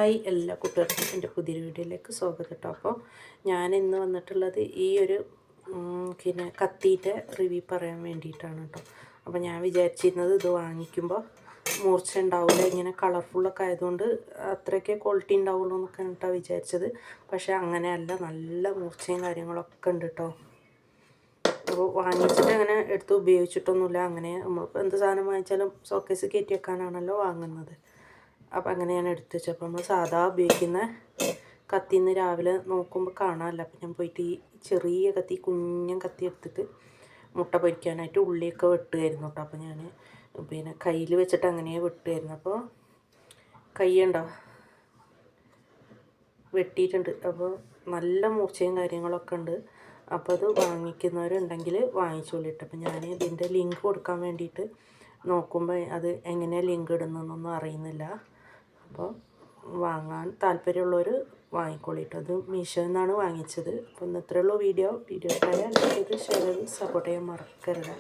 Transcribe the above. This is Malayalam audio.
ഹായ് എല്ലാ കുട്ടികൾക്കും എൻ്റെ പുതിയൊരു വീഡിയോയിലേക്ക് സ്വാഗതം കേട്ടോ. അപ്പോൾ ഞാൻ ഇന്ന് വന്നിട്ടുള്ളത് ഈ ഒരു പിന്നെ കത്തീൻ്റെ റിവ്യൂ പറയാൻ വേണ്ടിയിട്ടാണ് കേട്ടോ. അപ്പോൾ ഞാൻ വിചാരിച്ചിരുന്നത് ഇത് വാങ്ങിക്കുമ്പോൾ മൂർച്ച ഉണ്ടാവില്ല, ഇങ്ങനെ കളർഫുള്ളൊക്കെ ആയതുകൊണ്ട് അത്രയ്ക്ക് ക്വാളിറ്റി ഉണ്ടാവുള്ളൂ എന്നൊക്കെയാണ് കേട്ടോ വിചാരിച്ചത്. പക്ഷേ അങ്ങനെയല്ല, നല്ല മൂർച്ചയും കാര്യങ്ങളൊക്കെ ഉണ്ട് കേട്ടോ. അപ്പോൾ വാങ്ങിച്ചിട്ട് അങ്ങനെ എടുത്ത് ഉപയോഗിച്ചിട്ടൊന്നുമില്ല. അങ്ങനെ നമ്മളിപ്പോൾ എന്ത് സാധനം വാങ്ങിച്ചാലും ഷോക്കേസ് കയറ്റി വെക്കാനാണല്ലോ വാങ്ങുന്നത്. അപ്പോൾ അങ്ങനെയാണ് എടുത്ത് വെച്ചത്. അപ്പോൾ നമ്മൾ സാധാ ഉപയോഗിക്കുന്ന കത്തിന്ന് രാവിലെ നോക്കുമ്പോൾ കാണാമല്ലോ. അപ്പോൾ ഞാൻ പോയിട്ട് ഈ ചെറിയ കത്തി, കുഞ്ഞൻ കത്തി എടുത്തിട്ട് മുട്ട പൊരിക്കാനായിട്ട് ഉള്ളിയൊക്കെ വെട്ടുമായിരുന്നു കേട്ടോ. അപ്പോൾ ഞാൻ പിന്നെ കയ്യിൽ വെച്ചിട്ട് അങ്ങനെ വെട്ടുമായിരുന്നു. അപ്പോൾ കൈ ഉണ്ടോ വെട്ടിയിട്ടുണ്ട്. അപ്പോൾ നല്ല മൂർച്ചയും കാര്യങ്ങളൊക്കെ ഉണ്ട്. അപ്പോൾ അത് വാങ്ങിക്കുന്നവരുണ്ടെങ്കിൽ വാങ്ങിച്ചോളിട്ട്. അപ്പോൾ ഞാൻ ഇതിൻ്റെ ലിങ്ക് കൊടുക്കാൻ വേണ്ടിയിട്ട് നോക്കുമ്പോൾ അത് എങ്ങനെയാണ് ലിങ്ക് ഇടുന്നതെന്നൊന്നും അറിയുന്നില്ല. അപ്പോൾ വാങ്ങാൻ താല്പര്യമുള്ളവർ വാങ്ങിക്കോളിട്ടോ. അത് മീഷോയിൽ നിന്നാണ് വാങ്ങിച്ചത്. അപ്പോൾ ഇന്ന് ഇത്രയേ ഉള്ളൂ വീഡിയോ. ഇഷ്ടമായാൽ ലൈക്ക് ചെയ്ത് ഷെയർ ചെയ്ത് സപ്പോർട്ട് ചെയ്യാൻ മറക്കരുത്.